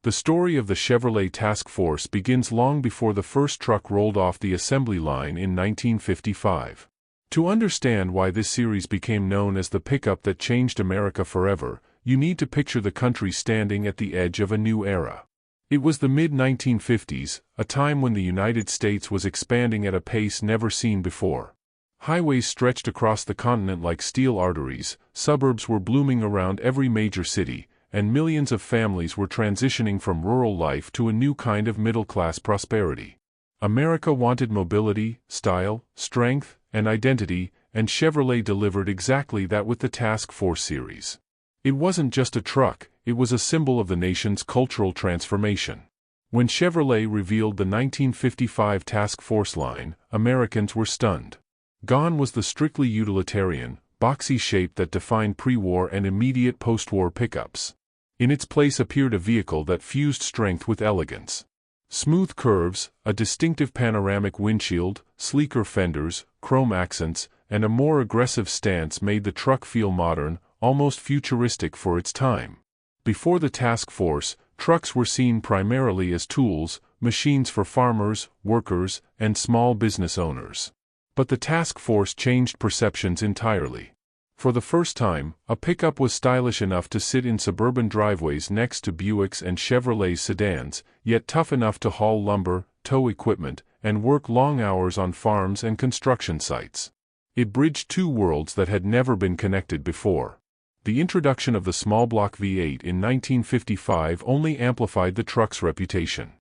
The story of the Chevrolet task force begins long before the first truck rolled off the assembly line in 1955. To understand why this series became known as the pickup that changed America forever, you need to picture the country standing at the edge of a new era. It was the mid-1950s, a time when the United States was expanding at a pace never seen before. Highways stretched across the continent like steel arteries, suburbs were blooming around every major city, and millions of families were transitioning from rural life to a new kind of middle-class prosperity. America wanted mobility, style, strength, and identity, and Chevrolet delivered exactly that with the Task Force series. It wasn't just a truck, it was a symbol of the nation's cultural transformation. When Chevrolet revealed the 1955 Task Force line, Americans were stunned. Gone was the strictly utilitarian, boxy shape that defined pre-war and immediate post-war pickups. In its place appeared a vehicle that fused strength with elegance. Smooth curves, a distinctive panoramic windshield, sleeker fenders, chrome accents, and a more aggressive stance made the truck feel modern, almost futuristic for its time. Before the task force, trucks were seen primarily as tools, machines for farmers, workers, and small business owners. But the task force changed perceptions entirely. For the first time, a pickup was stylish enough to sit in suburban driveways next to Buicks and Chevrolet sedans, yet tough enough to haul lumber, tow equipment, and work long hours on farms and construction sites. It bridged two worlds that had never been connected before. The introduction of the small block V8 in 1955 only amplified the truck's reputation.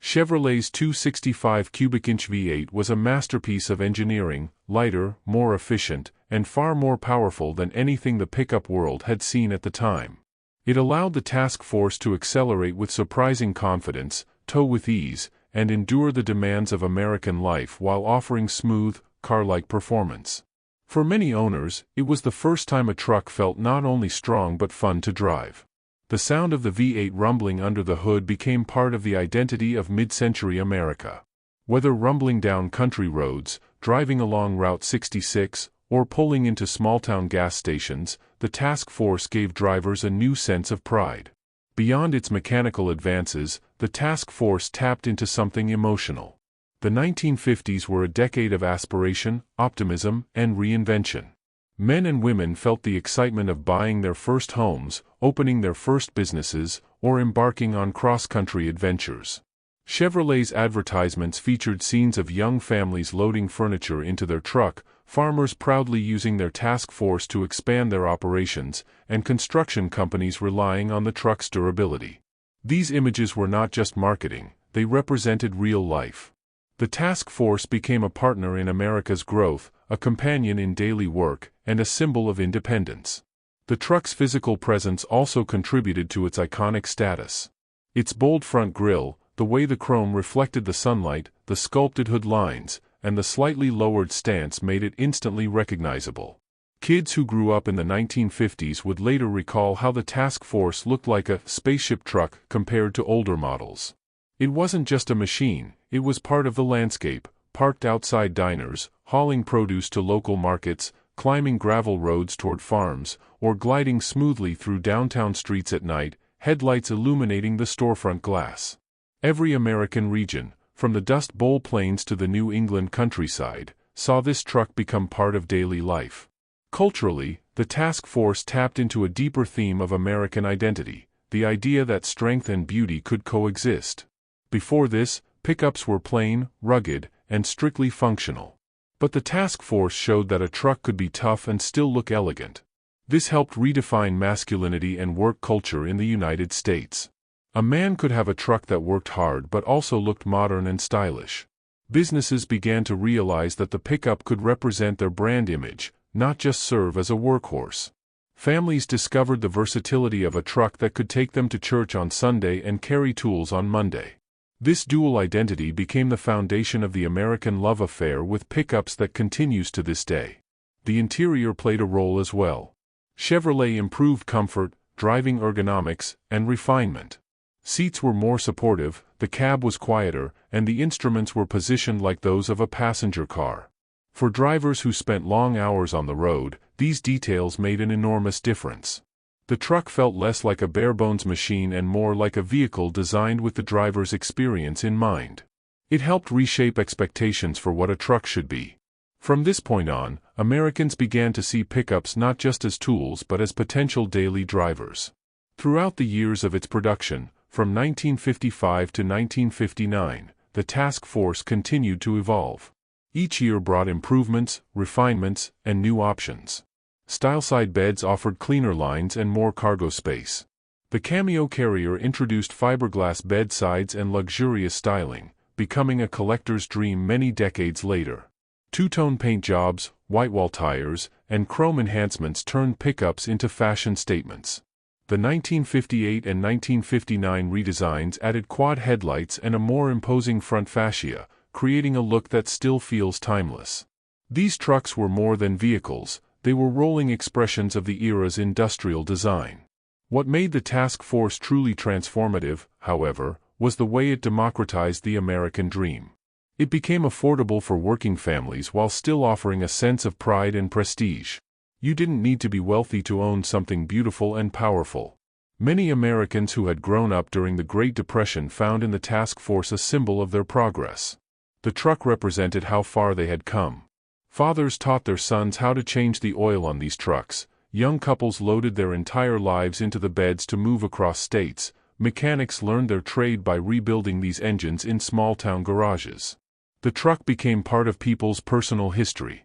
Chevrolet's 265 cubic inch V8 was a masterpiece of engineering, lighter, more efficient, and far more powerful than anything the pickup world had seen at the time. It allowed the task force to accelerate with surprising confidence, tow with ease, and endure the demands of American life while offering smooth, car-like performance. For many owners, it was the first time a truck felt not only strong but fun to drive. The sound of the V8 rumbling under the hood became part of the identity of mid-century America. Whether rumbling down country roads, driving along Route 66, or pulling into small-town gas stations, the task force gave drivers a new sense of pride. Beyond its mechanical advances, the task force tapped into something emotional. The 1950s were a decade of aspiration, optimism, and reinvention. Men and women felt the excitement of buying their first homes, opening their first businesses, or embarking on cross-country adventures. Chevrolet's advertisements featured scenes of young families loading furniture into their truck, farmers proudly using their task force to expand their operations, and construction companies relying on the truck's durability. These images were not just marketing, they represented real life. The task force became a partner in America's growth, a companion in daily work, and a symbol of independence. The truck's physical presence also contributed to its iconic status. Its bold front grille, the way the chrome reflected the sunlight, the sculpted hood lines, and the slightly lowered stance made it instantly recognizable. Kids who grew up in the 1950s would later recall how the task force looked like a spaceship truck compared to older models. It wasn't just a machine, it was part of the landscape, parked outside diners, hauling produce to local markets, climbing gravel roads toward farms, or gliding smoothly through downtown streets at night, headlights illuminating the storefront glass. Every American region, from the Dust Bowl plains to the New England countryside, saw this truck become part of daily life. Culturally, the task force tapped into a deeper theme of American identity, the idea that strength and beauty could coexist. Before this, pickups were plain, rugged, and strictly functional. But the task force showed that a truck could be tough and still look elegant. This helped redefine masculinity and work culture in the United States. A man could have a truck that worked hard but also looked modern and stylish. Businesses began to realize that the pickup could represent their brand image, not just serve as a workhorse. Families discovered the versatility of a truck that could take them to church on Sunday and carry tools on Monday. This dual identity became the foundation of the American love affair with pickups that continues to this day. The interior played a role as well. Chevrolet improved comfort, driving ergonomics, and refinement. Seats were more supportive, the cab was quieter, and the instruments were positioned like those of a passenger car. For drivers who spent long hours on the road, these details made an enormous difference. The truck felt less like a bare-bones machine and more like a vehicle designed with the driver's experience in mind. It helped reshape expectations for what a truck should be. From this point on, Americans began to see pickups not just as tools but as potential daily drivers. Throughout the years of its production, from 1955 to 1959, the task force continued to evolve. Each year brought improvements, refinements, and new options. Styleside beds offered cleaner lines and more cargo space. The Cameo carrier introduced fiberglass bedsides and luxurious styling, becoming a collector's dream many decades later. Two-tone paint jobs, whitewall tires, and chrome enhancements turned pickups into fashion statements. The 1958 and 1959 redesigns added quad headlights and a more imposing front fascia, creating a look that still feels timeless. These trucks were more than vehicles, they were rolling expressions of the era's industrial design. What made the task force truly transformative, however, was the way it democratized the American dream. It became affordable for working families while still offering a sense of pride and prestige. You didn't need to be wealthy to own something beautiful and powerful. Many Americans who had grown up during the Great Depression found in the task force a symbol of their progress. The truck represented how far they had come. Fathers taught their sons how to change the oil on these trucks, young couples loaded their entire lives into the beds to move across states, mechanics learned their trade by rebuilding these engines in small-town garages. The truck became part of people's personal history.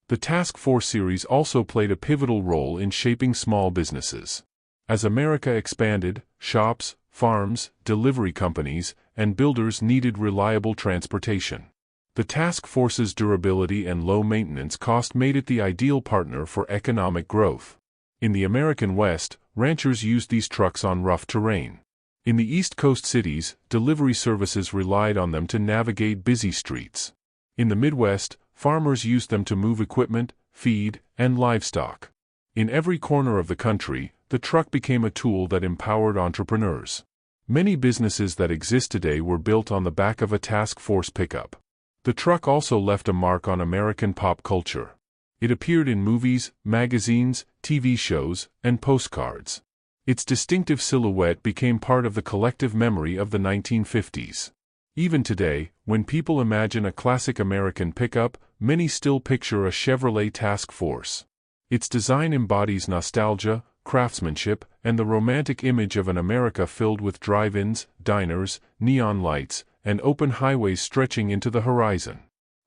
The Task Force series also played a pivotal role in shaping small businesses. As America expanded, shops, farms, delivery companies, and builders needed reliable transportation. The task force's durability and low maintenance cost made it the ideal partner for economic growth. In the American West, ranchers used these trucks on rough terrain. In the East Coast cities, delivery services relied on them to navigate busy streets. In the Midwest, farmers used them to move equipment, feed, and livestock. In every corner of the country, the truck became a tool that empowered entrepreneurs. Many businesses that exist today were built on the back of a task force pickup. The truck also left a mark on American pop culture. It appeared in movies, magazines, TV shows, and postcards. Its distinctive silhouette became part of the collective memory of the 1950s. Even today, when people imagine a classic American pickup, many still picture a Chevrolet Task Force. Its design embodies nostalgia, craftsmanship, and the romantic image of an America filled with drive-ins, diners, neon lights, and open highways stretching into the horizon.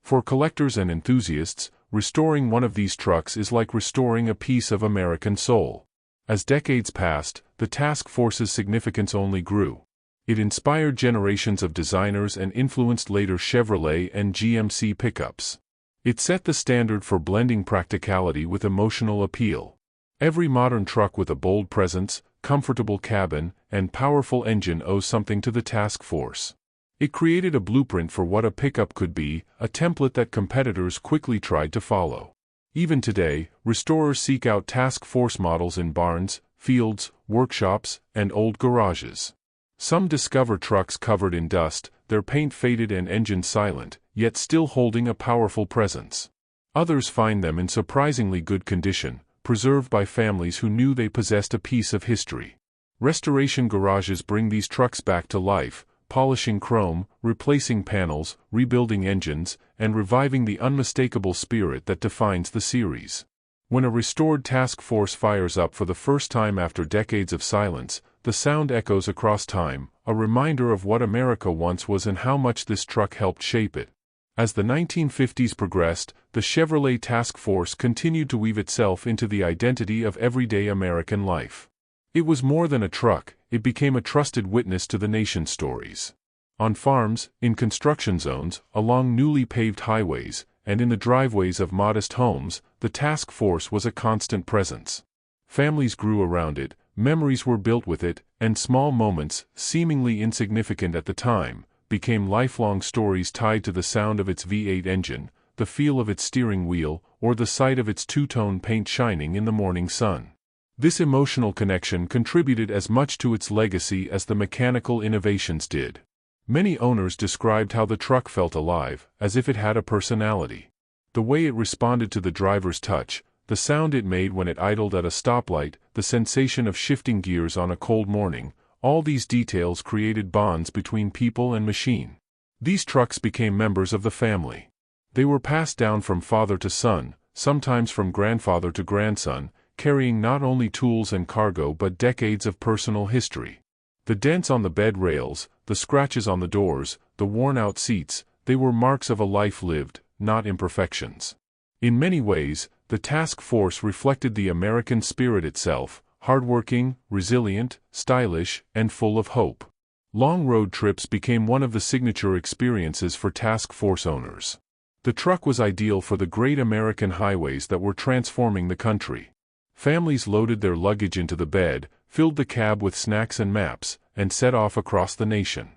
For collectors and enthusiasts, restoring one of these trucks is like restoring a piece of American soul. As decades passed, the task force's significance only grew. It inspired generations of designers and influenced later Chevrolet and GMC pickups. It set the standard for blending practicality with emotional appeal. Every modern truck with a bold presence, comfortable cabin, and powerful engine owes something to the task force. It created a blueprint for what a pickup could be, a template that competitors quickly tried to follow. Even today, restorers seek out task force models in barns, fields, workshops, and old garages. Some discover trucks covered in dust, their paint faded and engine silent, yet still holding a powerful presence. Others find them in surprisingly good condition, preserved by families who knew they possessed a piece of history. Restoration garages bring these trucks back to life, polishing chrome, replacing panels, rebuilding engines, and reviving the unmistakable spirit that defines the series. When a restored task force fires up for the first time after decades of silence, the sound echoes across time, a reminder of what America once was and how much this truck helped shape it. As the 1950s progressed, the Chevrolet Task Force continued to weave itself into the identity of everyday American life. It was more than a truck, it became a trusted witness to the nation's stories. On farms, in construction zones, along newly paved highways, and in the driveways of modest homes, the task force was a constant presence. Families grew around it, memories were built with it, and small moments, seemingly insignificant at the time, became lifelong stories tied to the sound of its V8 engine, the feel of its steering wheel, or the sight of its two-tone paint shining in the morning sun. This emotional connection contributed as much to its legacy as the mechanical innovations did. Many owners described how the truck felt alive, as if it had a personality. The way it responded to the driver's touch, the sound it made when it idled at a stoplight, the sensation of shifting gears on a cold morning, all these details created bonds between people and machine. These trucks became members of the family. They were passed down from father to son, sometimes from grandfather to grandson, carrying not only tools and cargo but decades of personal history. The dents on the bed rails, the scratches on the doors, the worn-out seats, they were marks of a life lived, not imperfections. In many ways, the task force reflected the American spirit itself, hardworking, resilient, stylish, and full of hope. Long road trips became one of the signature experiences for task force owners. The truck was ideal for the great American highways that were transforming the country. Families loaded their luggage into the bed, filled the cab with snacks and maps, and set off across the nation.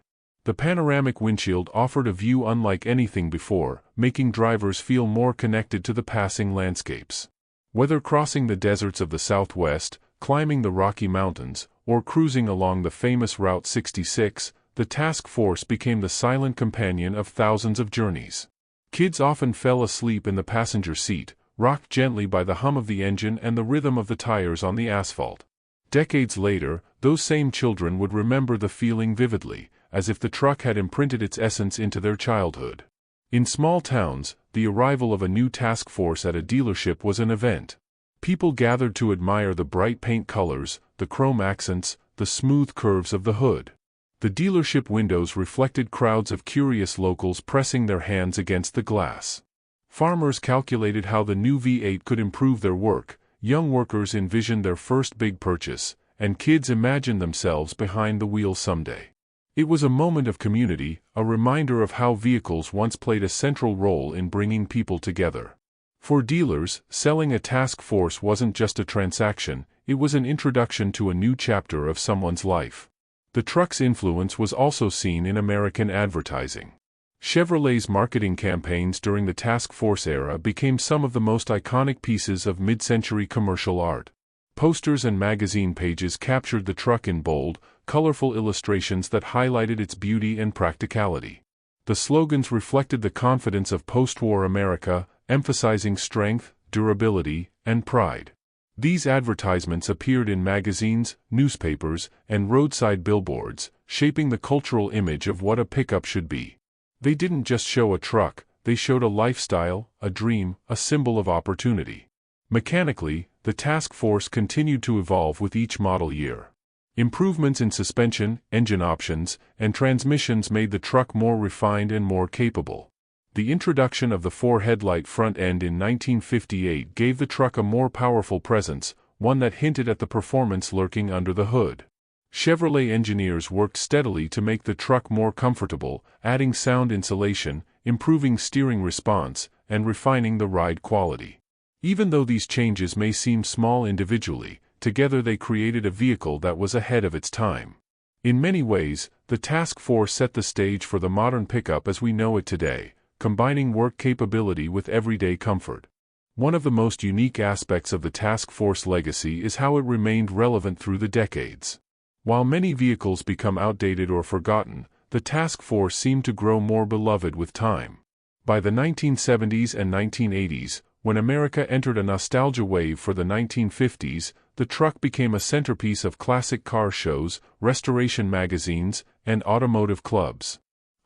The panoramic windshield offered a view unlike anything before, making drivers feel more connected to the passing landscapes. Whether crossing the deserts of the Southwest, climbing the Rocky Mountains, or cruising along the famous Route 66, the task force became the silent companion of thousands of journeys. Kids often fell asleep in the passenger seat, rocked gently by the hum of the engine and the rhythm of the tires on the asphalt. Decades later, those same children would remember the feeling vividly, as if the truck had imprinted its essence into their childhood. In small towns, the arrival of a new task force at a dealership was an event. People gathered to admire the bright paint colors, the chrome accents, the smooth curves of the hood. The dealership windows reflected crowds of curious locals pressing their hands against the glass. Farmers calculated how the new V8 could improve their work, young workers envisioned their first big purchase, and kids imagined themselves behind the wheel someday. It was a moment of community, a reminder of how vehicles once played a central role in bringing people together. For dealers, selling a task force wasn't just a transaction, it was an introduction to a new chapter of someone's life. The truck's influence was also seen in American advertising. Chevrolet's marketing campaigns during the task force era became some of the most iconic pieces of mid-century commercial art. Posters and magazine pages captured the truck in bold, colorful illustrations that highlighted its beauty and practicality. The slogans reflected the confidence of post-war America, emphasizing strength, durability, and pride. These advertisements appeared in magazines, newspapers, and roadside billboards, shaping the cultural image of what a pickup should be. They didn't just show a truck, they showed a lifestyle, a dream, a symbol of opportunity. Mechanically, the task force continued to evolve with each model year. Improvements in suspension, engine options, and transmissions made the truck more refined and more capable. The introduction of the four-headlight front end in 1958 gave the truck a more powerful presence, one that hinted at the performance lurking under the hood. Chevrolet engineers worked steadily to make the truck more comfortable, adding sound insulation, improving steering response, and refining the ride quality. Even though these changes may seem small individually, together they created a vehicle that was ahead of its time. In many ways, the task force set the stage for the modern pickup as we know it today, combining work capability with everyday comfort. One of the most unique aspects of the task force legacy is how it remained relevant through the decades. While many vehicles become outdated or forgotten, the task force seemed to grow more beloved with time. By the 1970s and 1980s, when America entered a nostalgia wave for the 1950s, the truck became a centerpiece of classic car shows, restoration magazines, and automotive clubs.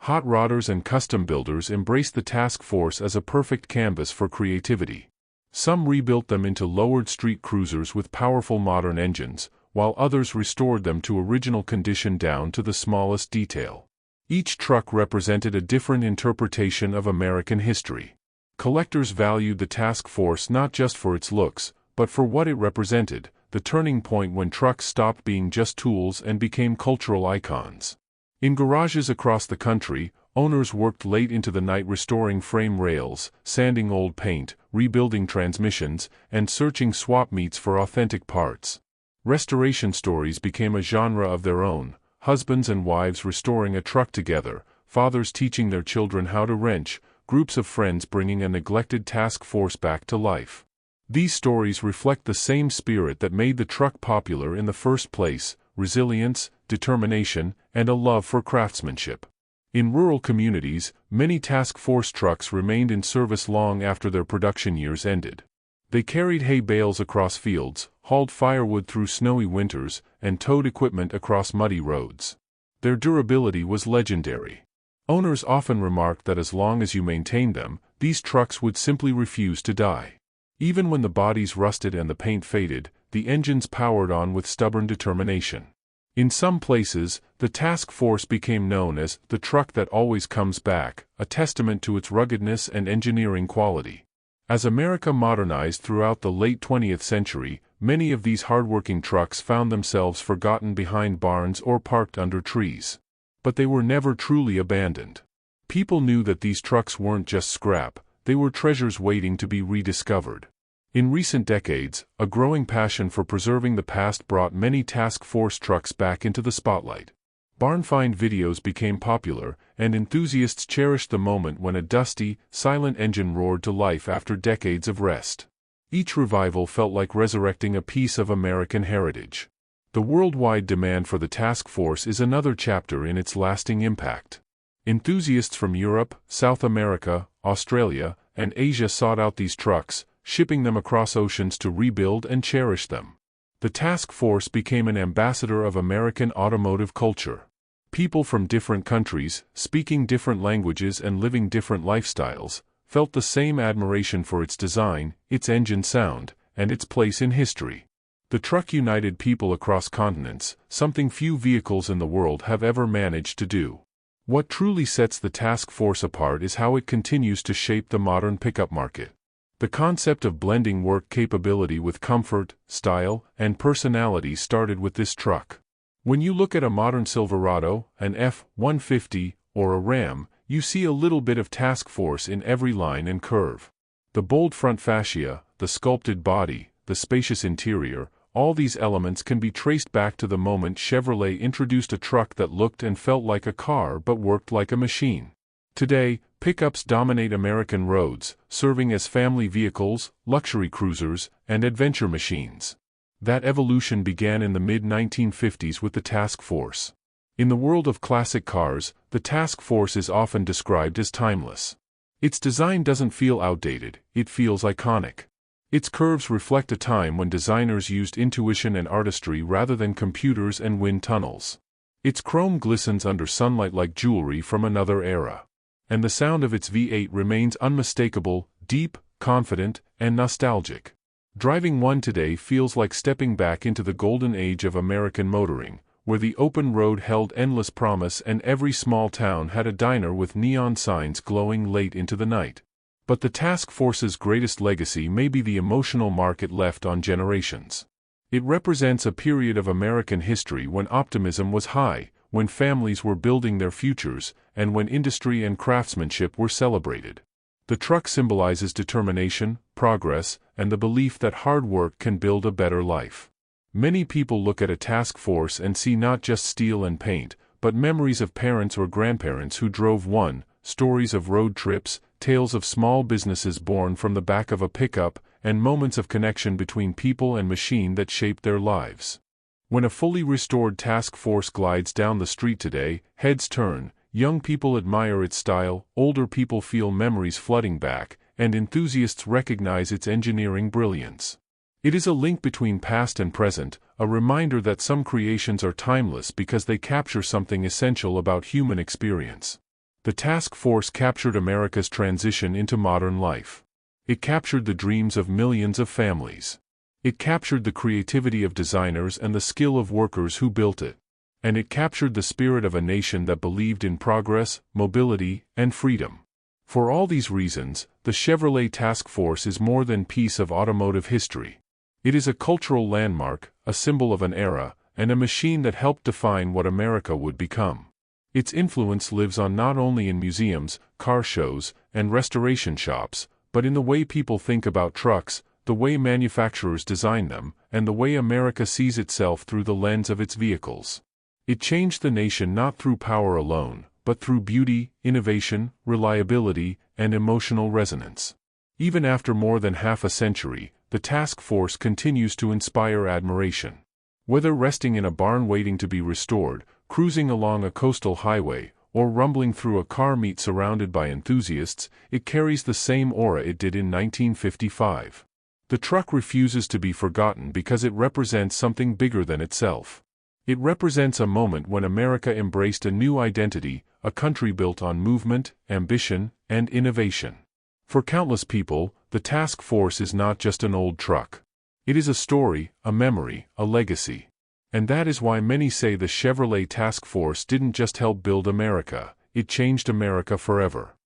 Hot rodders and custom builders embraced the task force as a perfect canvas for creativity. Some rebuilt them into lowered street cruisers with powerful modern engines, while others restored them to original condition down to the smallest detail. Each truck represented a different interpretation of American history. Collectors valued the task force not just for its looks, but for what it represented, the turning point when trucks stopped being just tools and became cultural icons. In garages across the country, owners worked late into the night restoring frame rails, sanding old paint, rebuilding transmissions, and searching swap meets for authentic parts. Restoration stories became a genre of their own, husbands and wives restoring a truck together, fathers teaching their children how to wrench, groups of friends bringing a neglected task force back to life. These stories reflect the same spirit that made the truck popular in the first place: resilience, determination, and a love for craftsmanship. In rural communities, many task force trucks remained in service long after their production years ended. They carried hay bales across fields, hauled firewood through snowy winters, and towed equipment across muddy roads. Their durability was legendary. Owners often remarked that as long as you maintained them, these trucks would simply refuse to die. Even when the bodies rusted and the paint faded, the engines powered on with stubborn determination. In some places, the task force became known as the truck that always comes back, a testament to its ruggedness and engineering quality. As America modernized throughout the late 20th century, many of these hardworking trucks found themselves forgotten behind barns or parked under trees. But they were never truly abandoned. People knew that these trucks weren't just scrap, they were treasures waiting to be rediscovered. In recent decades, a growing passion for preserving the past brought many task force trucks back into the spotlight. Barn find videos became popular, and enthusiasts cherished the moment when a dusty, silent engine roared to life after decades of rest. Each revival felt like resurrecting a piece of American heritage. The worldwide demand for the task force is another chapter in its lasting impact. Enthusiasts from Europe, South America, Australia, and Asia sought out these trucks, shipping them across oceans to rebuild and cherish them. The task force became an ambassador of American automotive culture. People from different countries, speaking different languages and living different lifestyles, felt the same admiration for its design, its engine sound, and its place in history. The truck united people across continents, something few vehicles in the world have ever managed to do. What truly sets the task force apart is how it continues to shape the modern pickup market. The concept of blending work capability with comfort, style, and personality started with this truck. When you look at a modern Silverado, an F-150, or a Ram, you see a little bit of task force in every line and curve. The bold front fascia, the sculpted body, the spacious interior, all these elements can be traced back to the moment Chevrolet introduced a truck that looked and felt like a car but worked like a machine. Today, pickups dominate American roads, serving as family vehicles, luxury cruisers, and adventure machines. That evolution began in the mid-1950s with the task force. In the world of classic cars, the task force is often described as timeless. Its design doesn't feel outdated, it feels iconic. Its curves reflect a time when designers used intuition and artistry rather than computers and wind tunnels. Its chrome glistens under sunlight like jewelry from another era. And the sound of its V8 remains unmistakable, deep, confident, and nostalgic. Driving one today feels like stepping back into the golden age of American motoring, where the open road held endless promise and every small town had a diner with neon signs glowing late into the night. But the task force's greatest legacy may be the emotional mark it left on generations. It represents a period of American history when optimism was high, when families were building their futures, and when industry and craftsmanship were celebrated. The truck symbolizes determination, progress, and the belief that hard work can build a better life. Many people look at a task force and see not just steel and paint, but memories of parents or grandparents who drove one, stories of road trips, tales of small businesses born from the back of a pickup, and moments of connection between people and machine that shaped their lives. When a fully restored task force glides down the street today, heads turn, young people admire its style, older people feel memories flooding back, and enthusiasts recognize its engineering brilliance. It is a link between past and present, a reminder that some creations are timeless because they capture something essential about human experience. The task force captured America's transition into modern life. It captured the dreams of millions of families. It captured the creativity of designers and the skill of workers who built it. And it captured the spirit of a nation that believed in progress, mobility, and freedom. For all these reasons, the Chevrolet Task Force is more than a piece of automotive history. It is a cultural landmark, a symbol of an era, and a machine that helped define what America would become. Its influence lives on not only in museums, car shows, and restoration shops, but in the way people think about trucks, the way manufacturers design them, and the way America sees itself through the lens of its vehicles. It changed the nation not through power alone, but through beauty, innovation, reliability, and emotional resonance. Even after more than half a century, the task force continues to inspire admiration. Whether resting in a barn waiting to be restored, cruising along a coastal highway, or rumbling through a car meet surrounded by enthusiasts, it carries the same aura it did in 1955. The truck refuses to be forgotten because it represents something bigger than itself. It represents a moment when America embraced a new identity, a country built on movement, ambition, and innovation. For countless people, the Task Force is not just an old truck. It is a story, a memory, a legacy. And that is why many say the Chevrolet Task Force didn't just help build America, it changed America forever.